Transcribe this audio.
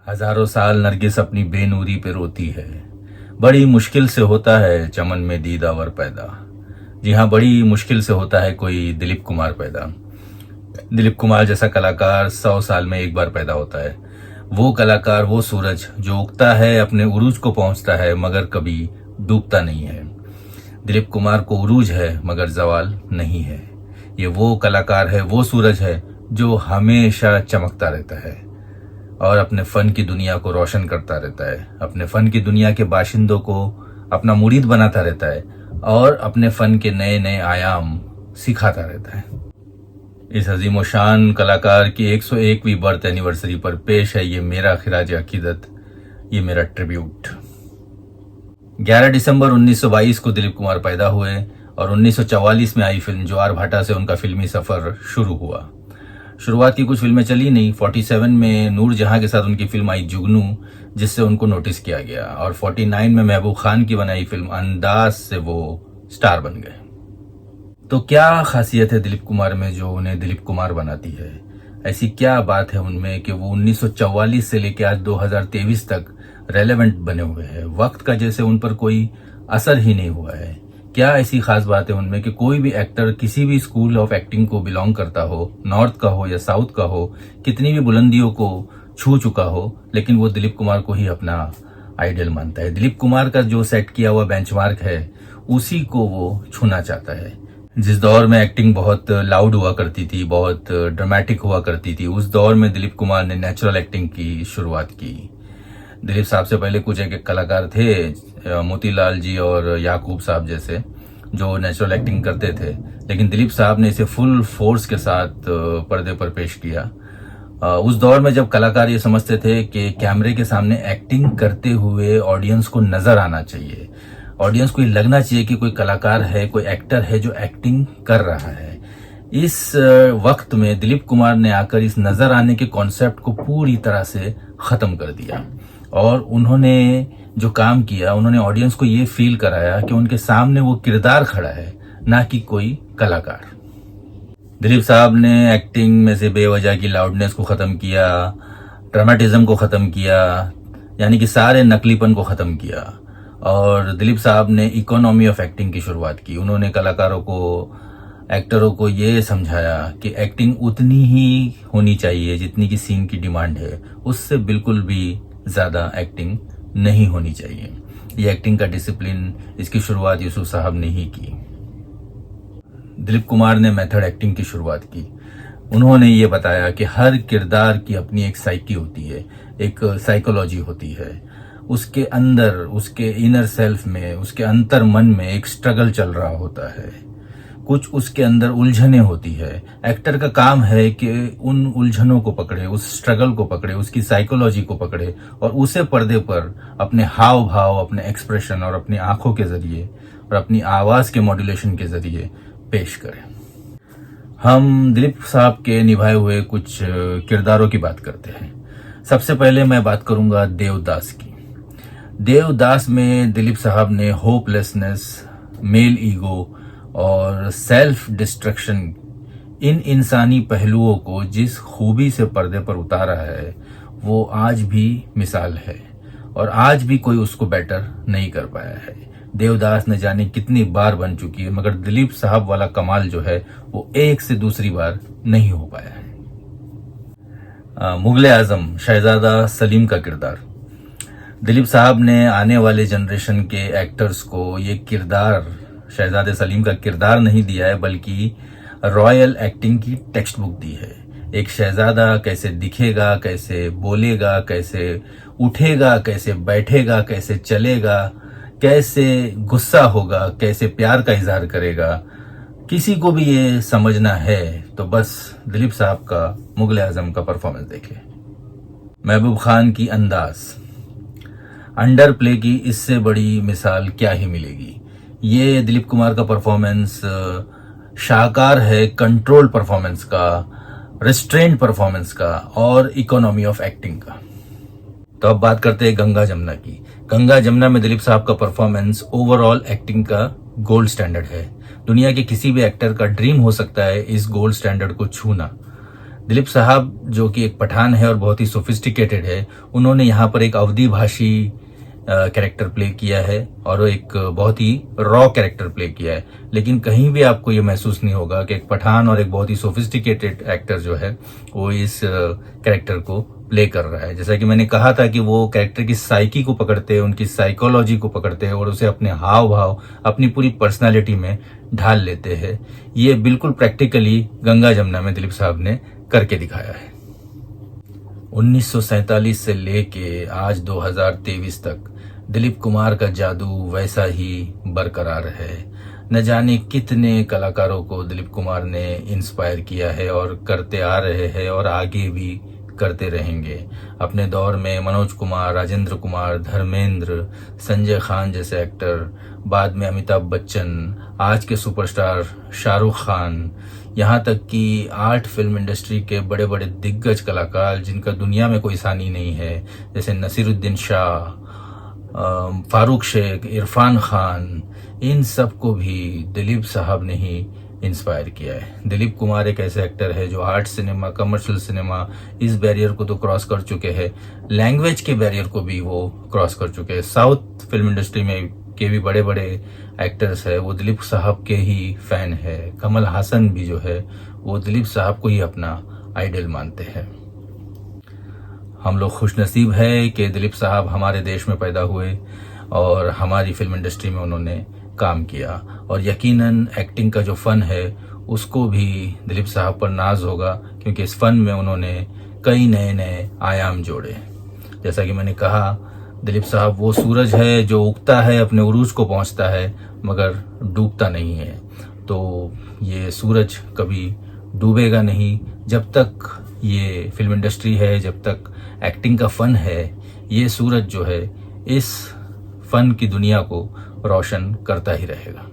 हजारों साल नरगिस अपनी बेनूरी पे रोती है। बड़ी मुश्किल से होता है चमन में दीदावर पैदा। जी हाँ, बड़ी मुश्किल से होता है कोई दिलीप कुमार पैदा। दिलीप कुमार जैसा कलाकार 100 साल में एक बार पैदा होता है। वो कलाकार, वो सूरज जो उगता है, अपने उरूज को पहुंचता है मगर कभी डूबता नहीं है। दिलीप कुमार को उरूज है मगर जवाल नहीं है। ये वो कलाकार है, वो सूरज है जो हमेशा चमकता रहता है और अपने फन की दुनिया को रोशन करता रहता है। अपने फन की दुनिया के बाशिंदों को अपना मुरीद बनाता रहता है और अपने फन के नए नए आयाम सिखाता रहता है। इस अजीम शान कलाकार की 101वीं बर्थ एनिवर्सरी पर पेश है ये मेरा खिराज अकीदत, ये मेरा ट्रिब्यूट। 11 दिसंबर 1922 को दिलीप कुमार पैदा हुए और 1944 में आई फिल्म ज्वार भाटा से उनका फिल्मी सफर शुरू हुआ। शुरुआत की कुछ फिल्में चली नहीं। 47 में नूर जहां के साथ उनकी फिल्म आई जुगनू, जिससे उनको नोटिस किया गया, और 49 में महबूब खान की बनाई फिल्म अंदाज से वो स्टार बन गए। तो क्या खासियत है दिलीप कुमार में जो उन्हें दिलीप कुमार बनाती है? ऐसी क्या बात है उनमें कि वो 1944 से लेकर आज 2023 तक रेलेवेंट बने हुए हैं? वक्त का जैसे उन पर कोई असर ही नहीं हुआ है। क्या ऐसी खास बात है उनमें कि कोई भी एक्टर किसी भी स्कूल ऑफ एक्टिंग को बिलोंग करता हो, नॉर्थ का हो या साउथ का हो, कितनी भी बुलंदियों को छू चुका हो, लेकिन वो दिलीप कुमार को ही अपना आइडियल मानता है। दिलीप कुमार का जो सेट किया हुआ बेंचमार्क है, उसी को वो छूना चाहता है। जिस दौर में एक्टिंग बहुत लाउड हुआ करती थी, बहुत ड्रामेटिक हुआ करती थी, उस दौर में दिलीप कुमार ने नेचुरल एक्टिंग की शुरुआत की। दिलीप साहब से पहले कुछ एक कलाकार थे, मोतीलाल जी और याकूब साहब जैसे, जो नेचुरल एक्टिंग करते थे, लेकिन दिलीप साहब ने इसे फुल फोर्स के साथ पर्दे पर पेश किया। उस दौर में जब कलाकार ये समझते थे कि कैमरे के सामने एक्टिंग करते हुए ऑडियंस को नजर आना चाहिए, ऑडियंस को ये लगना चाहिए कि कोई कलाकार है, कोई एक्टर है जो एक्टिंग कर रहा है। इस वक्त में दिलीप कुमार ने आकर इस नजर आने के कॉन्सेप्ट को पूरी तरह से खत्म कर दिया और उन्होंने जो काम किया, उन्होंने ऑडियंस को ये फील कराया कि उनके सामने वो किरदार खड़ा है, ना कि कोई कलाकार। दिलीप साहब ने एक्टिंग में से बेवजह की लाउडनेस को खत्म किया, ड्रामेटिज्म को खत्म किया, यानी कि सारे नकलीपन को खत्म किया, और दिलीप साहब ने इकोनॉमी ऑफ एक्टिंग की शुरुआत की। उन्होंने कलाकारों को, एक्टरों को ये समझाया कि एक्टिंग उतनी ही होनी चाहिए जितनी की सीन की डिमांड है, उससे बिल्कुल भी ज्यादा एक्टिंग नहीं होनी चाहिए। ये एक्टिंग का डिसिप्लिन, इसकी शुरुआत यूसुफ साहब ने ही की। दिलीप कुमार ने मेथड एक्टिंग की शुरुआत की। उन्होंने ये बताया कि हर किरदार की अपनी एक साइकी होती है, एक साइकोलॉजी होती है। उसके अंदर, उसके इनर सेल्फ में, उसके अंतर मन में एक स्ट्रगल चल रहा होता है, कुछ उसके अंदर उलझने होती है। एक्टर का काम है कि उन उलझनों को पकड़े, उस स्ट्रगल को पकड़े, उसकी साइकोलॉजी को पकड़े और उसे पर्दे पर अपने हाव भाव, अपने एक्सप्रेशन और अपनी आंखों के जरिए और अपनी आवाज के मॉड्यूलेशन के जरिए पेश करें। हम दिलीप साहब के निभाए हुए कुछ किरदारों की बात करते हैं। सबसे पहले मैं बात करूंगा देवदास की। देवदास में दिलीप साहब ने होपलेसनेस, मेल ईगो और सेल्फ डिस्ट्रक्शन, इन इंसानी पहलुओं को जिस खूबी से पर्दे पर उतारा है, वो आज भी मिसाल है और आज भी कोई उसको बेटर नहीं कर पाया है। देवदास न जाने कितनी बार बन चुकी है, मगर दिलीप साहब वाला कमाल जो है वो एक से दूसरी बार नहीं हो पाया है। मुगले आजम शहजादा सलीम का किरदार, दिलीप साहब ने आने वाले जनरेशन के एक्टर्स को ये किरदार, शहजादे सलीम का किरदार नहीं दिया है, बल्कि रॉयल एक्टिंग की टेक्स्ट बुक दी है। एक शहजादा कैसे दिखेगा, कैसे बोलेगा, कैसे उठेगा, कैसे बैठेगा, कैसे चलेगा, कैसे गुस्सा होगा, कैसे प्यार का इजहार करेगा, किसी को भी ये समझना है तो बस दिलीप साहब का मुगले आजम का परफॉर्मेंस देखे। महबूब खान की अंदाज, अंडर प्ले की इससे बड़ी मिसाल क्या ही मिलेगी। ये दिलीप कुमार का परफॉर्मेंस शाहकार है कंट्रोल परफॉर्मेंस का, रिस्ट्रेंट परफॉर्मेंस का और इकोनॉमी ऑफ एक्टिंग का। तो अब बात करते हैं गंगा जमुना की। गंगा जमुना में दिलीप साहब का परफॉर्मेंस ओवरऑल एक्टिंग का गोल्ड स्टैंडर्ड है। दुनिया के किसी भी एक्टर का ड्रीम हो सकता है इस गोल्ड स्टैंडर्ड को छूना। दिलीप साहब जो कि एक पठान है और बहुत ही सोफिस्टिकेटेड है, उन्होंने यहाँ पर एक अवधी भाषी कैरेक्टर प्ले किया है और एक बहुत ही रॉ कैरेक्टर प्ले किया है। लेकिन कहीं भी आपको ये महसूस नहीं होगा कि एक पठान और एक बहुत ही सोफिस्टिकेटेड एक्टर जो है वो इस कैरेक्टर को प्ले कर रहा है। जैसा कि मैंने कहा था कि वो कैरेक्टर की साइकी को पकड़ते हैं, उनकी साइकोलॉजी को पकड़ते हैं और उसे अपने हाव भाव, अपनी पूरी पर्सनालिटी में ढाल लेते हैं। ये बिल्कुल प्रैक्टिकली गंगा जमुना में दिलीप साहब ने करके दिखाया है। 1947 से लेके आज 2023 तक दिलीप कुमार का जादू वैसा ही बरकरार है। न जाने कितने कलाकारों को दिलीप कुमार ने इंस्पायर किया है और करते आ रहे हैं और आगे भी करते रहेंगे। अपने दौर में मनोज कुमार, राजेंद्र कुमार, धर्मेंद्र, संजय खान जैसे एक्टर, बाद में अमिताभ बच्चन, आज के सुपरस्टार शाहरुख खान, यहाँ तक कि आर्ट फिल्म इंडस्ट्री के बड़े बड़े दिग्गज कलाकार जिनका दुनिया में कोई सानी नहीं है, जैसे नसीरुद्दीन शाह, फारूक शेख, इरफान खान, इन सब को भी दिलीप साहब ने ही इंस्पायर किया है। दिलीप कुमार एक ऐसे एक्टर है जो आर्ट सिनेमा, कमर्शियल सिनेमा, इस बैरियर को तो क्रॉस कर चुके हैं, लैंग्वेज के बैरियर को भी वो क्रॉस कर चुके हैं। साउथ फिल्म इंडस्ट्री में के भी बड़े बड़े एक्टर्स है वो दिलीप साहब के ही फैन है। कमल हासन भी जो है वो दिलीप साहब को ही अपना आइडल मानते हैं। हम लोग खुशनसीब है कि दिलीप साहब हमारे देश में पैदा हुए और हमारी फिल्म इंडस्ट्री में उन्होंने काम किया, और यकीनन एक्टिंग का जो फन है उसको भी दिलीप साहब पर नाज होगा, क्योंकि इस फन में उन्होंने कई नए नए आयाम जोड़े। जैसा कि मैंने कहा, दिलीप साहब वो सूरज है जो उगता है, अपने उरूज को पहुंचता है, मगर डूबता नहीं है। तो ये सूरज कभी डूबेगा नहीं जब तक ये फिल्म इंडस्ट्री है, जब तक एक्टिंग का फन है। ये सूरज जो है इस फन की दुनिया को रोशन करता ही रहेगा।